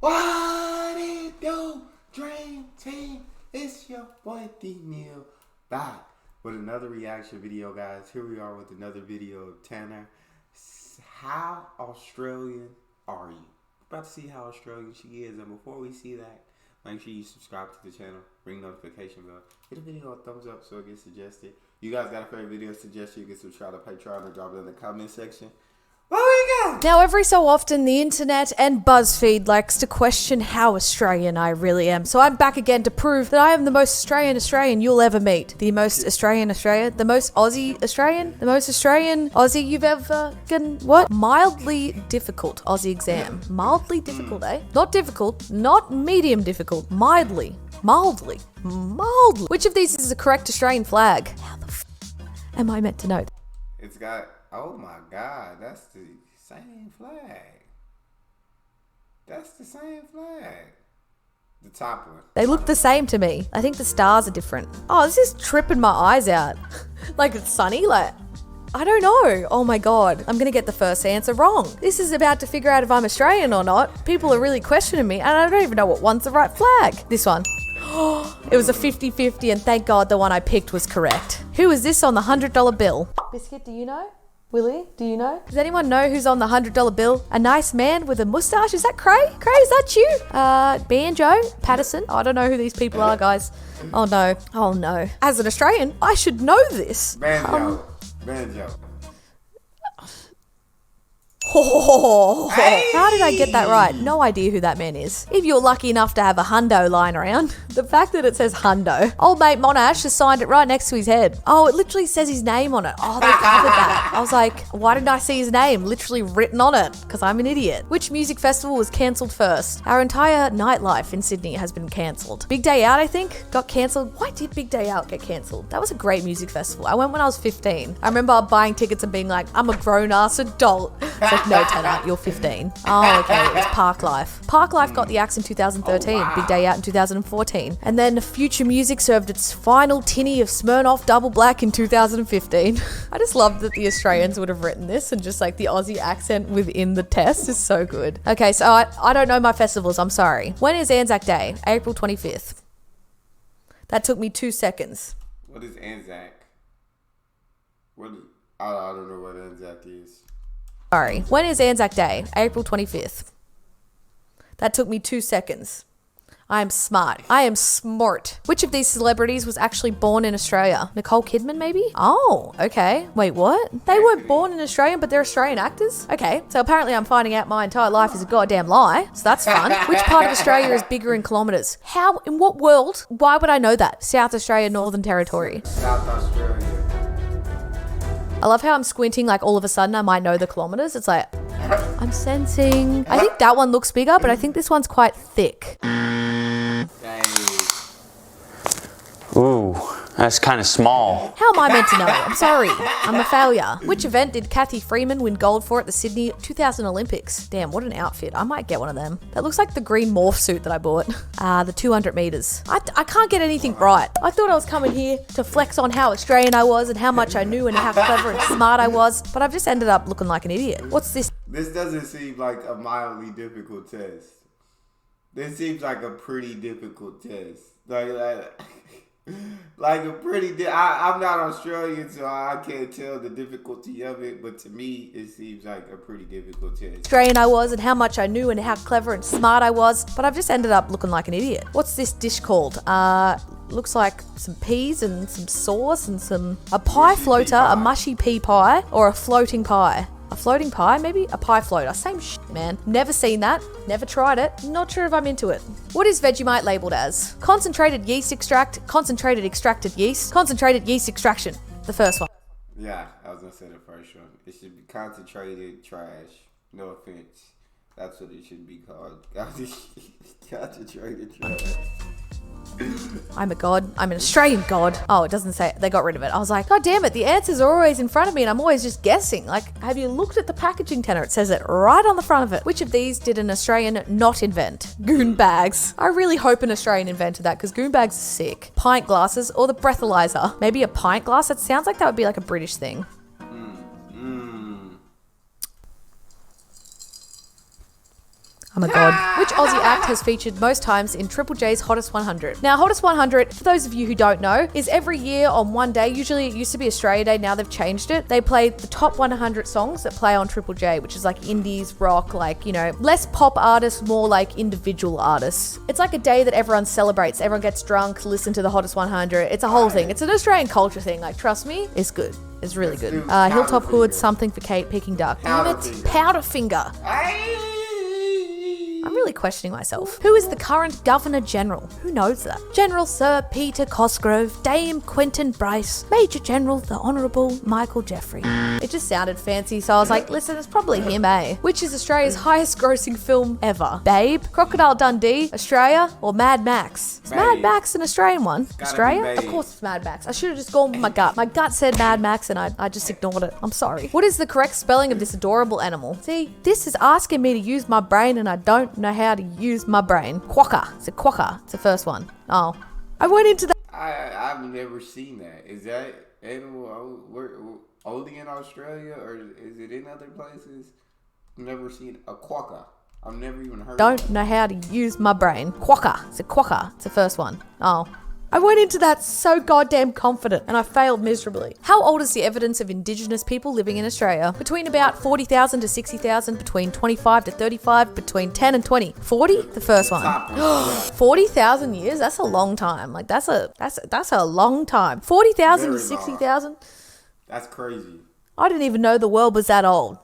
What it do, Dream Team? It's your boy Neal back with another reaction video, guys. Here we are with another video of Tannar. How Australian are you? We're about to see how Australian she is, and before we see that, make sure you subscribe to the channel, ring notification bell, hit the video a thumbs up so it gets suggested. You guys got a favorite video suggestion, you can subscribe to Patreon or drop it in the comment section. Where we go? Now, every so often, the internet and BuzzFeed likes to question how Australian I really am. So I'm back again to prove that I am the most Australian you'll ever meet. The most Australian, the most Aussie Australian, the most Australian Aussie you've ever what? Mildly difficult Aussie exam. Mildly difficult, eh? Not difficult, not medium difficult, mildly. Which of these is the correct Australian flag? How the am I meant to know? It's got, oh my God, that's the same flag. That's the same flag. The top one. They look the same to me. I think the stars are different. Oh, this is tripping my eyes out. Like it's sunny, like, I don't know. Oh my God, I'm gonna get the first answer wrong. This is about to figure out if I'm Australian or not. People are really questioning me and I don't even know what one's the right flag. This one. It was a 50-50 and thank God the one I picked was correct. Who is this on the $100 bill? Biscuit, do you know? Willie, do you know? Does anyone know who's on the $100 bill? A nice man with a mustache? Is that Cray? Cray, is that you? Banjo? Patterson? I don't know who these people are, guys. Oh no. Oh no. As an Australian, I should know this. Banjo. Oh, how did I get that right? No idea who that man is. If you're lucky enough to have a hundo lying around, the fact that it says hundo. Old mate Monash has signed it right next to his head. Oh, it literally says his name on it. Oh, they covered that. I was like, why didn't I see his name literally written on it? Because I'm an idiot. Which music festival was cancelled first? Our entire nightlife in Sydney has been cancelled. Big Day Out, I think, got cancelled. Why did Big Day Out get cancelled? That was a great music festival. I went when I was 15. I remember buying tickets and being like, I'm a grown-ass adult. It's like, no, Tannar, you're 15. Oh, okay, it was Park Life. Park Life got the axe in 2013, Big Day Out in 2014. And then Future Music served its final tinny of Smirnoff Double Black in 2015. I just love that the Australians would have written this and just like the Aussie accent within the test is so good. Okay, so I don't know my festivals, I'm sorry. When is Anzac Day? April 25th. That took me 2 seconds. What is Anzac? I don't know what Anzac is. Sorry. When is Anzac Day? April 25th. That took me 2 seconds. I am smart. I am smart. Which of these celebrities was actually born in Australia? Nicole Kidman, maybe? Oh, okay. Wait, what? They weren't born in Australia, but they're Australian actors? Okay, so apparently I'm finding out my entire life is a goddamn lie. So that's fun. Which part of Australia is bigger in kilometres? How? In what world? Why would I know that? South Australia, Northern Territory. South Australia. I love how I'm squinting, like all of a sudden I might know the kilometers. It's like, I'm sensing. I think that one looks bigger, but I think this one's quite thick. Ooh, that's kind of small. How am I meant to know? I'm sorry. I'm a failure. Which event did Kathy Freeman win gold for at the Sydney 2000 Olympics? Damn, what an outfit. I might get one of them. That looks like the green morph suit that I bought. The 200 meters. I can't get anything right. I thought I was coming here to flex on how Australian I was and how much I knew and how clever and smart I was, but I've just ended up looking like an idiot. What's this? This doesn't seem like a mildly difficult test. This seems like a pretty difficult test. Like a pretty, I'm not Australian, so I can't tell the difficulty of it, but to me, it seems like a pretty difficult test. Australian I was and how much I knew and how clever and smart I was, but I've just ended up looking like an idiot. What's this dish called? Looks like some peas and some sauce and a pie floater, a mushy pea pie, or a floating pie. A floating pie, maybe? A pie floater. Same shit, man. Never seen that. Never tried it. Not sure if I'm into it. What is Vegemite labeled as? Concentrated yeast extract, concentrated extracted yeast, concentrated yeast extraction. The first one. Yeah, I was gonna say the first one. It should be concentrated trash. No offense. That's what it should be called. Concentrated trash. I'm a god. I'm an Australian god. Oh, it doesn't say it. They got rid of it. I was like, God damn it. The answers are always in front of me and I'm always just guessing. Like, have you looked at the packaging, Tannar? It says it right on the front of it. Which of these did an Australian not invent? Goon bags. I really hope an Australian invented that because goon bags are sick. Pint glasses or the breathalyzer. Maybe a pint glass? It sounds like that would be like a British thing. Oh my god. Which Aussie act has featured most times in Triple J's Hottest 100? Now, Hottest 100, for those of you who don't know, is every year on one day. Usually it used to be Australia Day, now they've changed it. They play the top 100 songs that play on Triple J, which is like indies, rock, like, you know, less pop artists, more like individual artists. It's like a day that everyone celebrates. Everyone gets drunk, listen to the Hottest 100. It's a whole thing. It's an Australian culture thing. Like, trust me, it's good. It's really good. Hilltop Hood, Something for Kate, Peking Duck. Damn it, Powderfinger. I'm really questioning myself. Who is the current Governor General? Who knows that? General Sir Peter Cosgrove, Dame Quentin Bryce, Major General the Honourable Michael Jeffrey. It just sounded fancy, so I was like, listen, it's probably him, eh? Which is Australia's highest grossing film ever? Babe, Crocodile Dundee, Australia, or Mad Max? Is Mad Max an Australian one? Australia? Of course it's Mad Max. I should have just gone with my gut. My gut said Mad Max and I just ignored it. I'm sorry. What is the correct spelling of this adorable animal? See, this is asking me to use my brain and I don't know how to use my brain. Quokka. It's a quokka. It's the first one. Oh. I went into that. I've never seen that. Is that animal only in Australia or is it in other places? I've never seen a quokka. I've never even heard Don't of it. know how to use my brain. Quokka. It's a quokka. It's the first one. Oh. I went into that so goddamn confident and I failed miserably. How old is the evidence of Indigenous people living in Australia? Between about 40,000 to 60,000, between 25 to 35, between 10 and 20. 40? The first one. 40,000 years? That's a long time. Like that's a long time. 40,000 to 60,000? That's crazy. I didn't even know the world was that old.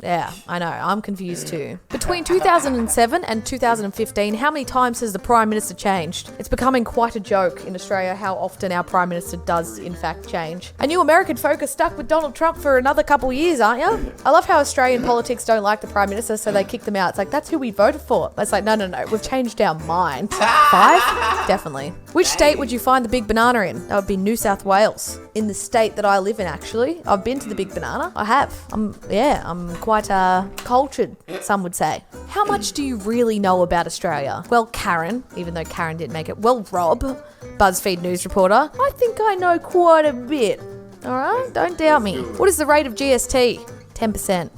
Yeah, I know. I'm confused too. Between 2007 and 2015, how many times has the Prime Minister changed? It's becoming quite a joke in Australia how often our Prime Minister does in fact change. And you American folk are stuck with Donald Trump for another couple of years, aren't you? I love how Australian politics don't like the Prime Minister, so they kick them out. It's like, that's who we voted for. It's like, no, we've changed our mind. 5? Definitely. Which state would you find the Big Banana in? That would be New South Wales. In the state that I live in, actually. I've been to the Big Banana. I have. I'm quite cultured, some would say. How much do you really know about Australia? Well, Karen, even though Karen didn't make it. Well, Rob, BuzzFeed news reporter. I think I know quite a bit. All right? Don't doubt me. What is the rate of GST? 10%.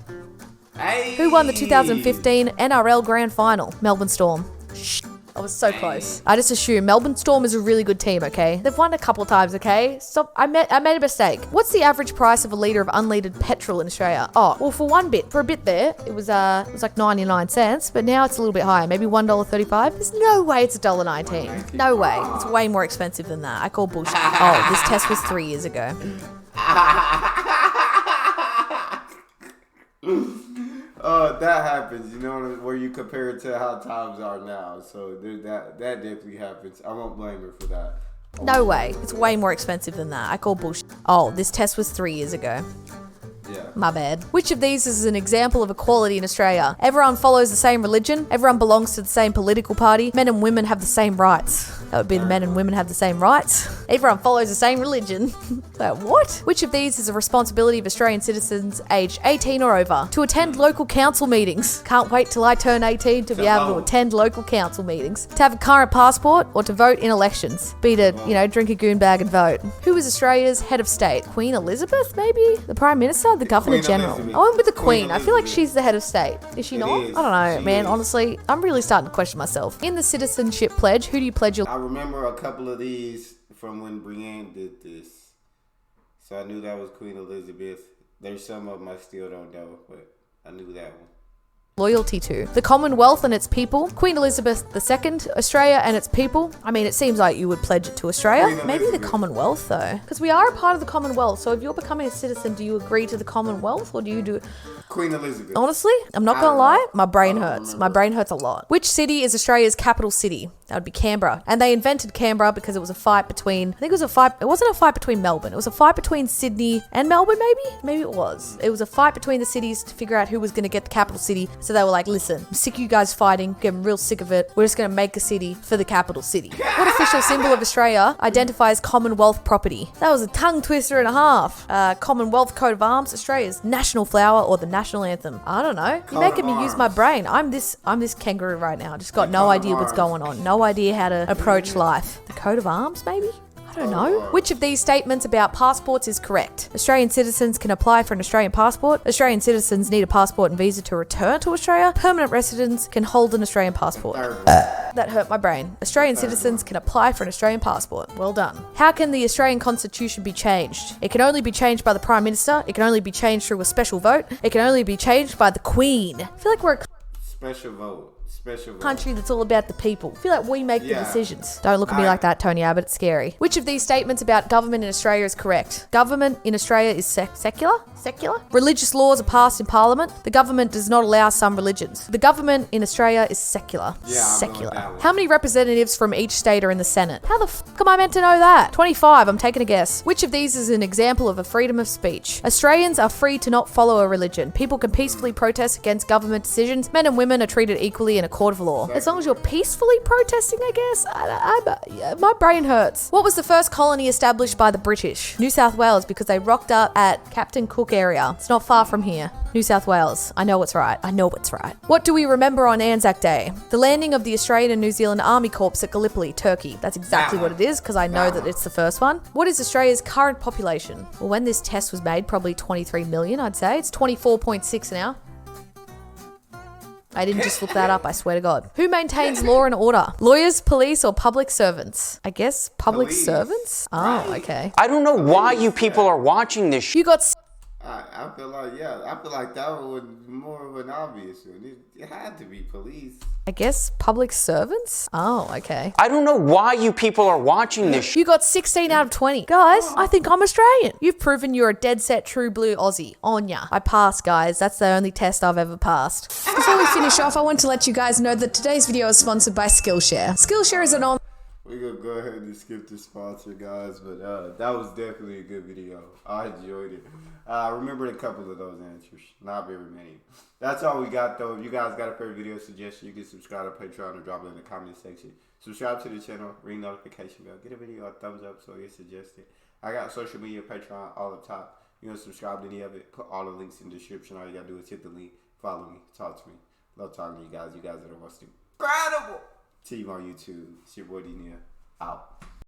Hey. Who won the 2015 NRL Grand Final? Melbourne Storm. Shh. I was so close. I just assume Melbourne Storm is a really good team, okay? They've won a couple times, okay? Stop. I made a mistake. What's the average price of a litre of unleaded petrol in Australia? Oh, well, for a bit there, it was like 99 cents, but now it's a little bit higher, maybe $1.35. There's no way it's $1.19. No way. It's way more expensive than that. I call bullshit. Oh, this test was 3 years ago. That happens, you know, where you compare it to how times are now. So that definitely happens. I won't blame her for that. No way. It's way more expensive than that. I call bullshit. Oh, this test was 3 years ago. Yeah. My bad. Which of these is an example of equality in Australia? Everyone follows the same religion. Everyone belongs to the same political party. Men and women have the same rights. That would be the men and women have the same rights. Everyone follows the same religion. Like, what? Which of these is a responsibility of Australian citizens aged 18 or over? To attend local council meetings. Can't wait till I turn 18 to be able to attend local council meetings. To have a current passport or to vote in elections. Be to, drink a goon bag and vote. Who is Australia's head of state? Queen Elizabeth, maybe? The Prime Minister? The Governor Queen General? Elizabeth. I went with the Queen Queen. I feel like she's the head of state. Is she It not? is. I don't know, She man. is. Honestly, I'm really starting to question myself. In the citizenship pledge, who do you pledge your... I remember a couple of these from when Brienne did this. So I knew that was Queen Elizabeth. There's some of them I still don't know, but I knew that one. loyalty to? The Commonwealth and its people, Queen Elizabeth II, Australia and its people. I mean, it seems like you would pledge it to Australia. Queen Maybe the Elizabeth. Commonwealth though, because we are a part of the Commonwealth. So if you're becoming a citizen, do you agree to the Commonwealth or do you do... Queen Elizabeth. Honestly, I'm not I gonna don't lie, know. my brain I don't hurts. remember. My brain hurts a lot. Which city is Australia's capital city? That would be Canberra. And they invented Canberra because it was a fight between, it wasn't a fight between Melbourne. It was a fight between Sydney and Melbourne, maybe? Maybe it was. It was a fight between the cities to figure out who was gonna get the capital city. So they were like, listen, I'm sick of you guys fighting, getting real sick of it. We're just gonna make a city for the capital city. What official symbol of Australia identifies Commonwealth property? That was a tongue twister and a half. Commonwealth coat of arms, Australia's national flower or the national anthem? I don't know. You're making me use my brain. I'm this kangaroo right now. Just got no idea what's going on. No idea how to approach life. The coat of arms, maybe? I I don't know. Which of these statements about passports is correct? Australian citizens can apply for an Australian passport. Australian citizens need a passport and visa to return to Australia. Permanent residents can hold an Australian passport. That hurt my brain. Australian citizens can apply for an Australian passport. Well done. How can the Australian Constitution be changed? It can only be changed by the Prime Minister. It can only be changed through a special vote. It can only be changed by the Queen. I feel like we're a Special vote. Special vote. country that's all about the people. I feel like we make the decisions. Don't look at me like that, Tony Abbott. It's scary. Which of these statements about government in Australia is correct? Government in Australia is secular? Secular? Religious laws are passed in Parliament. The government does not allow some religions. The government in Australia is secular. Yeah, I'm going secular. with that one. How many representatives from each state are in the Senate? How the fuck am I meant to know that? 25. I'm taking a guess. Which of these is an example of a freedom of speech? Australians are free to not follow a religion. People can peacefully protest against government decisions. Men and women are treated equally in a court of law. As long as you're peacefully protesting, I guess. My brain hurts. What was the first colony established by the British? New South Wales, because they rocked up at Captain Cook area. It's not far from here. New South Wales. I know what's right. I know what's right. What do we remember on Anzac Day? The landing of the Australian and New Zealand Army Corps at Gallipoli, Turkey. That's exactly what it is, because I know that it's the first one. What is Australia's current population? Well, when this test was made, probably 23 million, I'd say. It's 24.6 now. I didn't just look that up, I swear to God. Who maintains law and order? Lawyers, police, or public servants? I guess public Police. servants? Oh, okay. I don't know why you people are watching this shit. You got I feel like, I feel like that was more of an obvious one. It had to be police. I guess public servants? Oh, okay. I don't know why you people are watching this shit. You got 16 out of 20. Guys, I think I'm Australian. You've proven you're a dead set true blue Aussie. On ya. I passed, guys. That's the only test I've ever passed. Before we finish off, I want to let you guys know that today's video is sponsored by Skillshare. Skillshare is an online We're going to go ahead and skip the sponsor, guys. But that was definitely a good video. I enjoyed it. I remembered a couple of those answers. Not very many. That's all we got, though. If you guys got a favorite video suggestion, you can subscribe to Patreon or drop it in the comment section. Subscribe to the channel. Ring notification bell. Get a video a thumbs up so it gets suggested. I got social media, Patreon, all up top. You want to subscribe to any of it, put all the links in the description. All you got to do is hit the link. Follow me. Talk to me. Love talking to you guys. You guys are the most incredible team on YouTube. It's your boy D Neal. Out.